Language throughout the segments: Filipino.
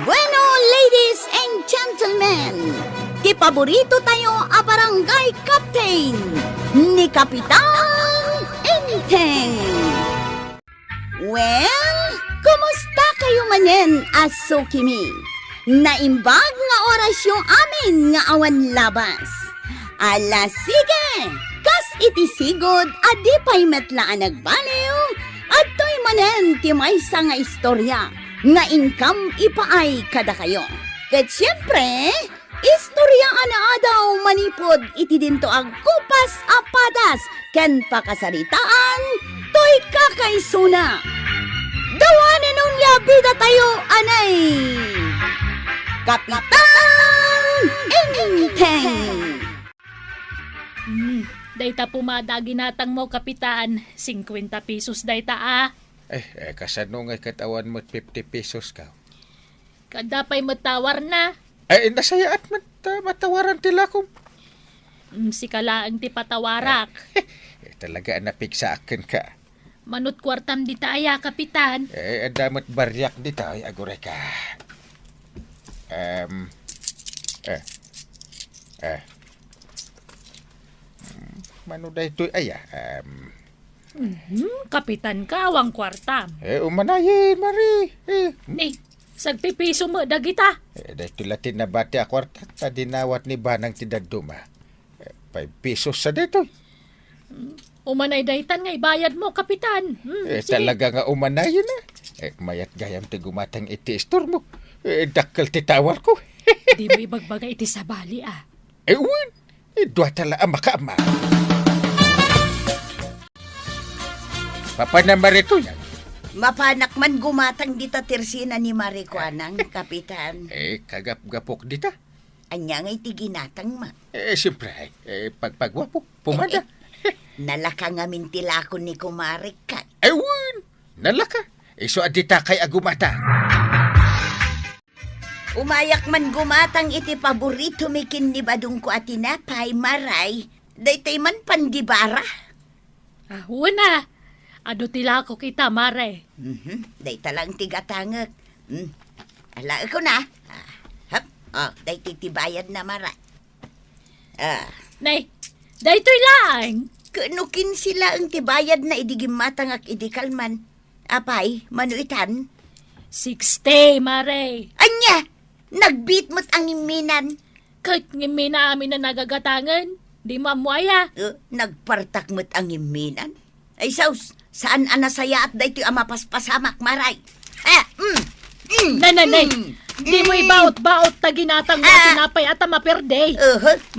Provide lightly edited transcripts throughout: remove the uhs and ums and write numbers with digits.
Bueno, ladies and gentlemen, kipaborito tayo a barangay captain ni Kapitan Enteng. Well, kumusta kayo manen, Asukimi? Naimbag nga oras yung amin nga awan labas. Ala sige, kas itisigod adi pa'y metlaan nagbaliw at to'y manen ti maysa nga istorya nga income ipaay kada kayo. Ket siyempre, istorya ana daw manipod iti dinto ag kupas apadas ken pakasaritaan to'y kakaisuna. Dawanan nung labida tayo anay Kapitan Enteng. Dayta pumada ginatang mo, Kapitan. 50 pesos dayta Kasano nga katawan mo 50 pesos ka? Kadapay matawar na. Nasaya at matawaran tila ko. Si kalaang ti patawarak. Talaga napig sa akin ka. Manut kwartam dita aya, Kapitan. Damot baryak dito. Agure ka. Mano da ito aya? Kapitan ka, awang kwartam. Umanayin, Mari. Ni, sagpipiso mo dagita. Da ito latin na bati akwarta. Dinawat ni Banang Tidaduma. 5 pesos sa dito. Umanay daytan nga ibayad mo, Kapitan. Sige. Talaga nga umanayin na. Mayat gayam ti gumatang iti istor mo. Dakkel ti tawar ko. Di mo ibagbagay iti sabali Ewan. Dua tala ang makaama. Papanamar ito yan. Mapanak man gumatang dita tirsina ni Marikuanang, Kapitan. Kagap-gapok dita. Anya nga iti ginatang ma. Siyempre, pagpagwapo, pumanda. Nalaka nga mintilakon ni Kumarik ka. Ewan. Nalaka. So adita kay agumata. Umayak man gumatang iti paborito mikin ni Badong ko at tinapay, Maray. Daytay man pandibara. Una, ado tila ko kita, Mare. Dayta lang tigatangag. Ala ko na. Daytay tibayad na, Maray. Nay, daytoy lang. Kanukin sila ang tibayad na idigimatang ak idikalman. Apay, manuitan. 60, Mare. Anya! Nagbit mo't ang iminan. Kahit ngimi na amin na nagagatangan, di mamuaya. Nagpartak mo't ang iminan. Ay saus, saan anasaya at dayto ang mapaspasamak, Maray? Nanay, di mo ibaot-baot ta ginatang mo tinapay at maperde.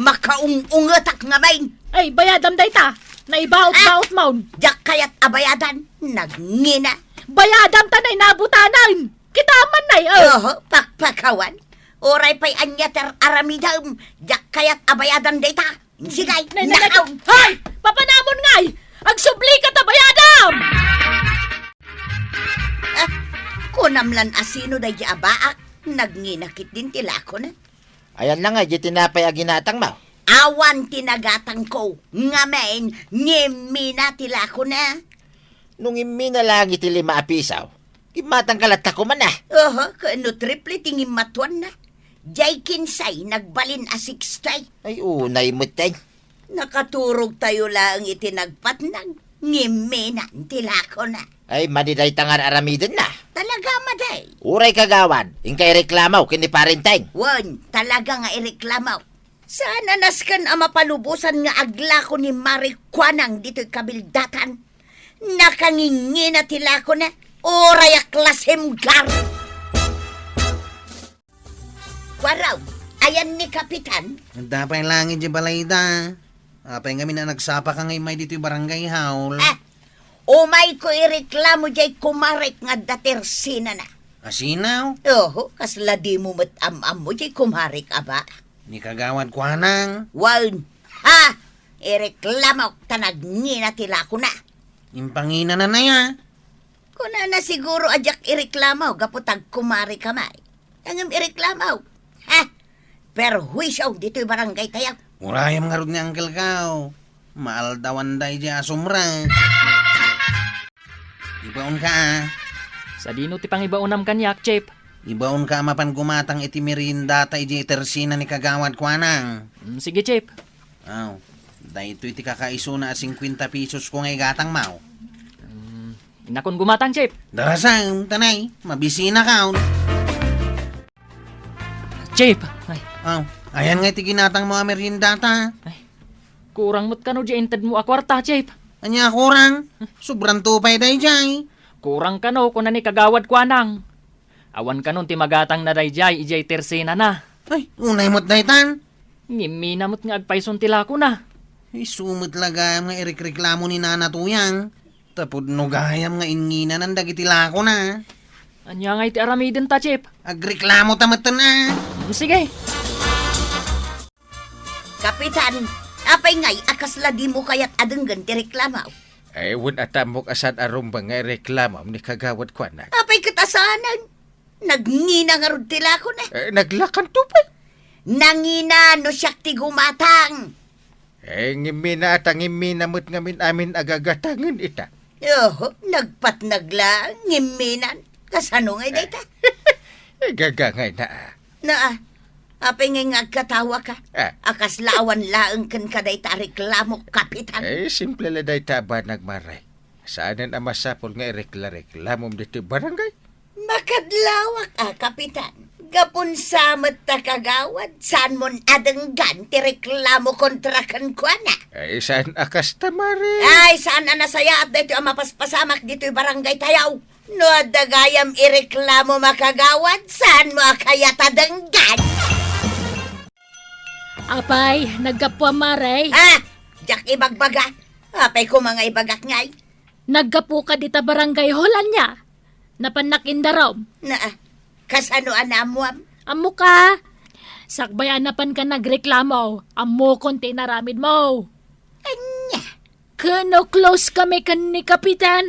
Makaung-ungatak nga main. Ay, bayadam dayta. Naibaot-baot maun. Jak kayat abayadan, nagngina. Bayadam tanay nabutanan. Kitaman nay, Pakpakawan. Oray pa'y anyater aramidam. Jak kayat abayadan dayta. Sigay, nakaw. Hay! Papanamon ngay! Agsubli ka ta bayadam! Kunamlan asino day abaak. Nagninakit din tilako na. Ayan na nga, di tinapay aginatang mo. Awan tinagatang ko. Nga main, ngimina tilako na. Nung imi na lang iti 5 apisaw, kimatang kalata ko man Kano triple tingin matuan na. Jay kinsay, nagbalin a 60. Ay, unay mo tay. Nakaturog tayo lang itinagpat ng ngiminan tilako na. Ay, madiday tangar aramidin na. Talaga, maday. Uray kagawan, ingkay reklamaw, kiniparinteng. Wan, talaga nga ireklamaw. Sana naskan ang mapalubusan nga agla ko ni Marikuanang dito'y kabildatan. Nakangingi na tilako na. Oray aklasem gar. Waraw, ayan ni Kapitan. Dapay langit di balayda. Apay kami na nagsapa ka ngay may dito'y barangay haul. Umay ko ireklamo jay Kumarik nga datersina na. Asinaw? Kasla di mo matam-am mo jay Kumarik aba. Ni kagawad ko hanang. Wan, ireklamo tanagni na tilako na. Impangina na ya. Kuna na siguro ajak ireklamo gaputag Kumarik kamay. Tangam ireklamo. Perhuisaw dito'y barangay tayo. Urayam nga rod ni Uncle Kao. Maaldawan day di asumra. Ibaon ka Sa dino ti pangibaonam kanyak, Chep. Ibaon ka mapan gumatang iti merinda ta iti tersina ni kagawad ko anang. Sige, Chip. Aw, dahito iti kakaiso na 50 pesos ko ngay gatang mau. Nakon gumatang, Chip. Darasang, tanay, mabisina ka. Chip! Ay, Aw, ayan nga iti ginatang mga merinda ta. kurang mo't kano di ented mo akwarta, Chip. Anya kurang, sobrang tupay day jay. Kurang kano kung ni kagawad ko anang. Awan kanon ti magatang na dayjay ijay tersena na. Ay, unay mo't daytan. Ngimi namot nga agpayson tila ko na. Ay, sumot lagayam nga irekreklamo ni Nana Tuyang. Tapod no gayam nga ingina ng dagitila ko na. Anya nga iti aramiden ta, Chip. Agreklamo tamatan na. Sige. Kapitan, apay ngay akasla di mo kayat adenggan ti reklamaw. Ay, wun atamok asan arumba nga reklamo ni kagawad ko anak. Apay katasanan. Nagngina nga rod tila ko na. Naglakan tupay. Nangina no siyak ti gumatang. Ngimina at ang ngimina mo't ngamin amin agagatangan ita. Nagpat nagla, ngiminan. Kasano ngay dayta? Gagangay na. Apay ngay nga agkatawa ka. Ah. Akas lawan laeng kan ka dayta reklamo, kapitan. Simple la day taba nagmaray. Saanan ang masapol nga reklamo dito barangay? Makadlawak kapitan. Gapon samet ta kagawad. Saan mon adenggan ti reklamo kontra kan kuana? Saan akas tamari? Ay, saan na nasaya at dito ang mapaspasamak dito'y barangay tayaw. No adagayam ireklamo makagawad, saan mo kaya tadenggan? Apay, nagkapwa maray. Jak ibagbaga. Apay ko mga ibagak ngay. Nagkapu ka dita barangay holan niya. Napanakindarom. Kasano anamuam? Amo ka. Sakbayan napan ka nagreklamo. Amo konti naramid mo. Anya? Kano close kami kan ni Kapitan?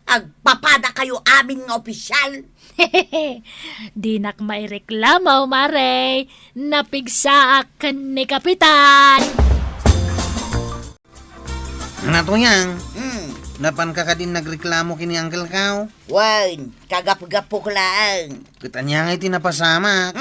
Agpapada kayo amin nga opisyal. Di nak may reklamo, Maray. Napigsa kan ni Kapitan. Ano Tuyang? Napan ka din nagreklamo kini Uncle Kao? Wan, kagap-gapok lang. Katanya nga iti napasama.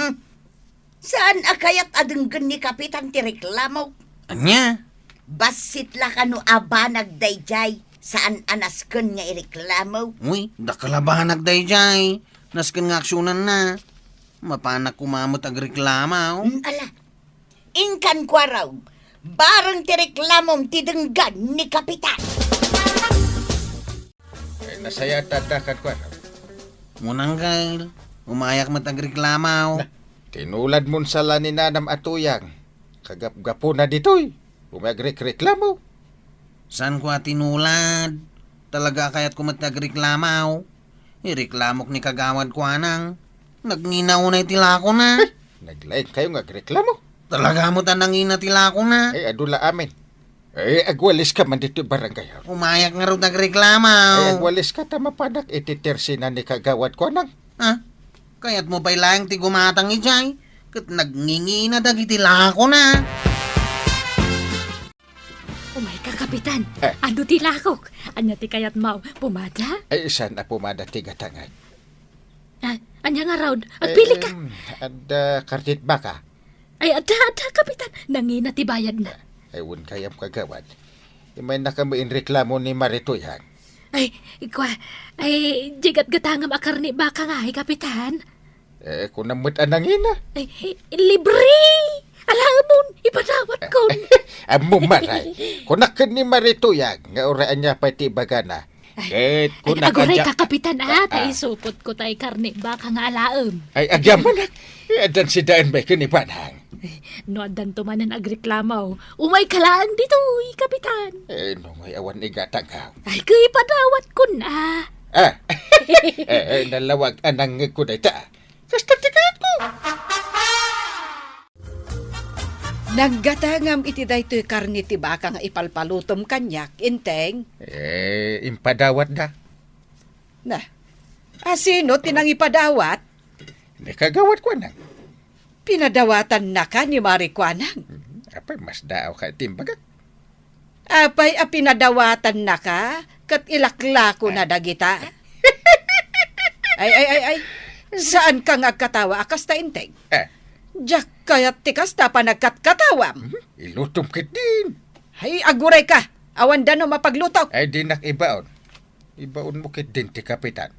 Saan akayat adenggan ni Kapitan ti reklamo? Anya? Basit la kano aba nagdayjay. Saan anasken nga ireklamo? Uy, dakalabahan nagdayjay. Nasken nga aksyonan na. Mapanak kumamot agreklama. Ala, ingkan kwa raw. Barang ti reklamom ti denggan ni Kapitan. Nasaya tadakan ko anak. Munang kail, umayak matagreklamaw. Tinulad mon sala ni Nanam Atuyang. Kagap-gapo na ditoy. Umagreklamo. San ko atinulad? Talaga kayat ko matagreklamaw. Ireklamok ni kagawad ko anang. Nagnginaw na itila ko na. Naglain kayo nga reklamo. Talaga mo tanangin na tila ko na. Adula amin. Agwalis ka man dito barangay. Umayak nga rin nagreklamaw. Agwalis ka tamapanak ititersinan ni kagawad ko nang. Ha? Kaya't mo pa'y lang ti gumatang ijay. Kat nagngingi na dagitila ko na. Umay ka, Kapitan. Ano tilakok? Anya ti kayat mau? Pumada? Saan na pumada tigatangay? Anya nga raw? Agpili ka. Kartit baka. Ay, ada, Kapitan. Nangina ti bayad na. Ewan kayam kagawad. May nakamain reklamo ni Maritoyan. Ay, jigat gatangam akar ni baka nga, Kapitan. Kung namut anangin na. Ay, libre! Alamon, ipadawat ko. Amo maray. Kung nakan ni Maritoyan, nga oraan niya pati baga na. Ay, agoray ka, Kapitan, Ay, supot ko tay karni baka nga alaam. Ay, agyaman na. Adan si Daan may kinipanhang. No, adan tumanan agreklamaw. Umay kalaan dito, Kapitan. Nungay awan igatagaw. Ay, kay padawat ko na. Nalawag anang ko na ita. Kasta tikayat ko. Naggatangam iti daytoy karni ti baka nga ipalpalutom kanyak, inteng. Impadawat da. Na, sino tinang ipadawat? Nakagawat ko nang. Pinadawatan na ka ni Marikwanang. Apay, mas daaw ka timbaga. Apay pinadawatan na ka, kat ilaklako na dagita. Ay. Saan ka nga katawa akas ta inteng? Eh, Diyak kayat tikas ta pa nagkatkatawam. ilutom ka din. Ay, aguray ka. Awan dano mapaglutok. Ay, di ibaon. Ibaon mo kit din ti kapitan.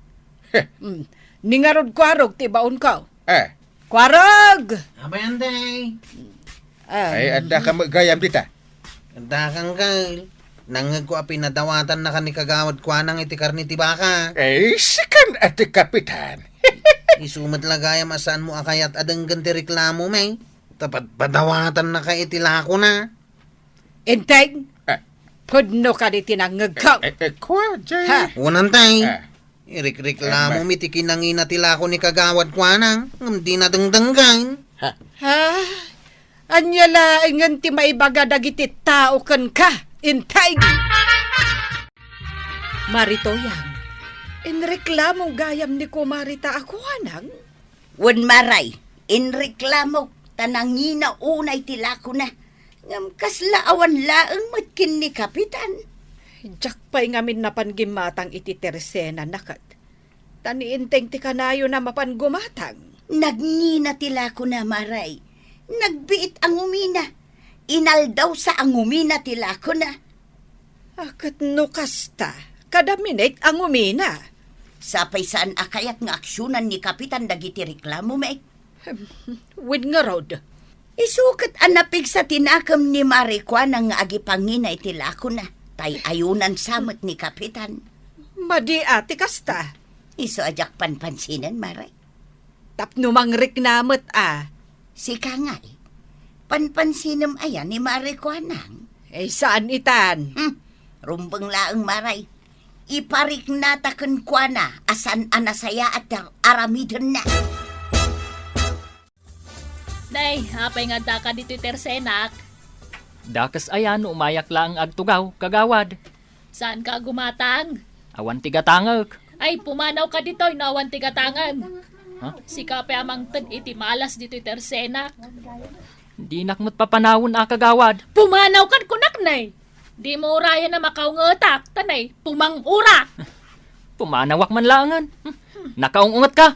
Ningarod kwarog tibaon ka. Eh, Kwarog! Abayan day. ay anda ka magayam dita. Dakang kal. Nangag ko pinadawatan na ka ni kagawad ko nang itikar ni tibaka. Ay, sikan at ti kapitan. Isumat lagayam asaan mo akayat adang ganti reklamo may. Tapat padawatan na ka itilako na. Inteng, Ah. pudno ka di tinangag ka. Kwa, Jay. Ha? Unan tay. Ah. Irik-reklamo mitikin nang inatilako ni kagawad ko nang. Hindi na dangdanggan. Ha? Anyala ingan ti maibaga dagiti tao kan ka. Inteng! Maritoyang, inreklamong gayam ni kumarita ako anang. Wen maray, inreklamo tanangina unay tilako na. Ngam kasla awan laeng matkin ni kapitan. Diyak pa'y ngamin napan gimatang iti tersena nakat. Tani inteng ti kanayo na mapan gumatang. Nagngina tilako na maray. Nagbiit ang umina. Inaldaw sa ang umina tilako na. Akat no kasta, kada minute ang umina. Sapay saan akayat nga aksyonan ni kapitan dagiti reklamo may. With nga rod. Isukat anapig sa tinakam ni Marikwa nga agipangina itilako na. Tay ayunan samot ni kapitan. Madi ati kasta. Iso ajak panpansinan maray. Tapno mang reknamot Si Kangay. Panpansinam ayan ni Marikwa nang. Eh saan itan? Rumbang laeng maray. Iparik nataken kwa na asan anasaya at aramidon na. Day, apay nga da ka dito tersenak. Dakas ayan umayak lang agtugaw, kagawad. Saan ka gumatang? Awan tigatangag. Ay, pumanaw ka dito, inawan tigatangan. Ha? Si Kape amang tad iti malas dito tersenak. Di nakmat papanawon kagawad. Pumanaw kan kunak nay. Di mo uraya na makaungetak, tanay, pumangura. Pumanawak man langan. Nakaungungat ka.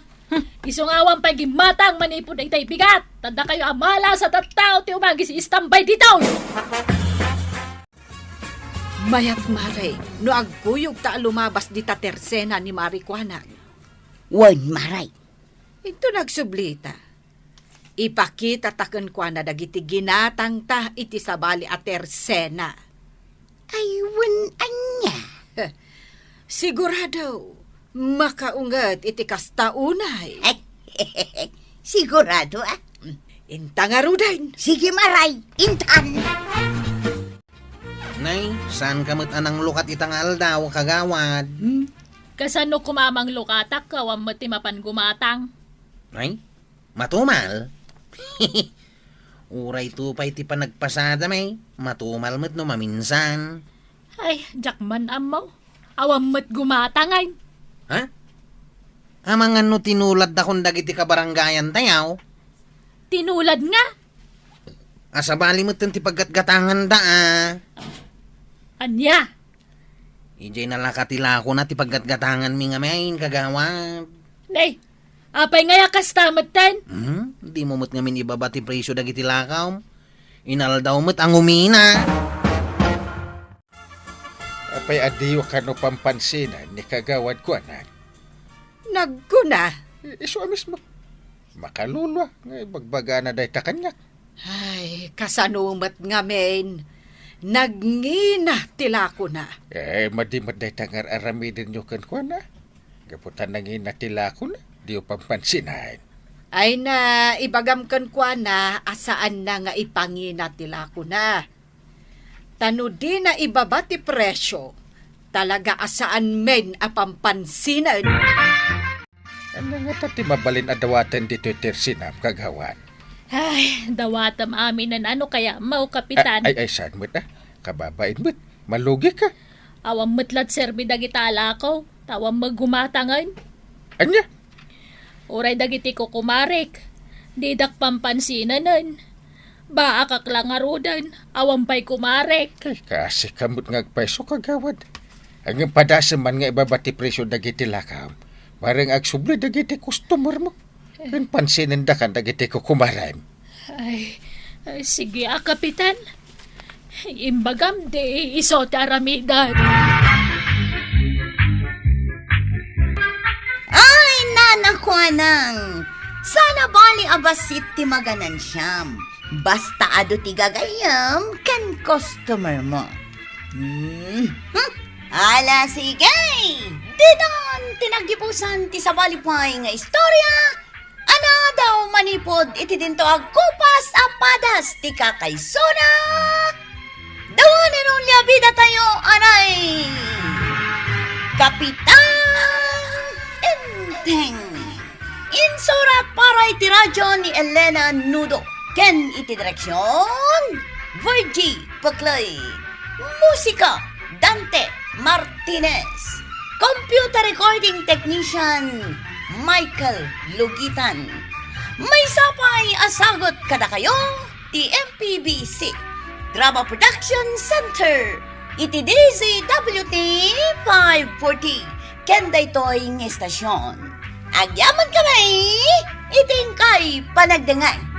Isong awan pa gimatang manipod ay tay bigat. Tanda kayo amala sa tattao ti umagi si istambay dito. Mayat maray, no agkuyog ta lumabas di ta tersena ni Marikwanang. Wen maray. Ito nagsublita. Ipakita taken kwa na dagiti ginatang ta iti sabali a tersena. Ay wen anya. Sigurado, makaungat iti kasta unay. Ay, sigurado Intangarudan. Sige maray, intan. Nay, saan kamot anang lukat itang aldaw kagawad? Kasano kumamang lukatak kawam matimapan gumatang. Nay, matumal? Uray tupay ti panagpasada may. Matumal mo't no maminsan. Ay, jakman amaw. Awam mat gumatangay. Ha? Amangan no tinulad da kung dagiti kabaranggayan tayaw. Tinulad nga. Asabali mo't ti paggatgatangan da Anya. Ijay nalakatila ko na ti paggatgatangan mi nga main kagawad. Nay, apay ngaya kastamat tan. Di mo mo't ngamin ibabati presyo dagiti lakaw. Inaldaw mo't ang umina. Apay adiyo ka no pampansinan ni kagawad ko anak. Nagkuna. Iso mismo. Makalulwa. Ngay bagbaga na day takanyak. Ay, kasanumat nga men. Nagngina tilako na. Madimad day tangar aramidin nyo kan ko na. Gaputan nangin na tila ko na. Diyo pampansinan. Ay na ibagamkan kwa na asaan na nga ipangina tilako na. Tano di na ibabati presyo. Talaga asaan men apampansinan. Ano nga tati mabalin adawatan dito tersinam kagawan. Ay, dawatam amin nan ano kaya mau kapitan. Ay, saan mo na? Kababain mo't. Malugi ka. Awam matlat serbi dagitala ko. Tawam maggumatangan. Anya? Uray dagiti ko kumarik. Didak pampansinan. Ba akak lang arudan. Awam pa'y kumarik. Kasi kamot ngagpaiso kagawad. Ang padasa man nga ibabati presyo dagiti lakam. Marang agsubli dagiti customer mo. Kan pansinin da kan dagiti ko kumaray. Ay, sige Kapitan. Imbagam de iso taramidan. Ay, nanakwanang! Sana bali abasit ti maganan siyam. Basta ado ti gagayam kan customer mo. Ala, sige! Didan tinagipusan ti sabalipay nga istorya. Ana daw manipod iti dinto agkupas apadas ti kakaysona. Dawan nung liabida tayo, anay! Kapitan Enteng! Insurat para iti radyo ni Elena Nudo. Ken iti direksyon, Virgie Paclay. Musika, Dante Martinez. Computer recording technician, Michael Lugitan. May sapay asagot kada kayo, ti MPBC. Drama Production Center. Iti DZWT 540. Ken daytoy ng estasyon. Agyaman kamay, iting kay panagdangay.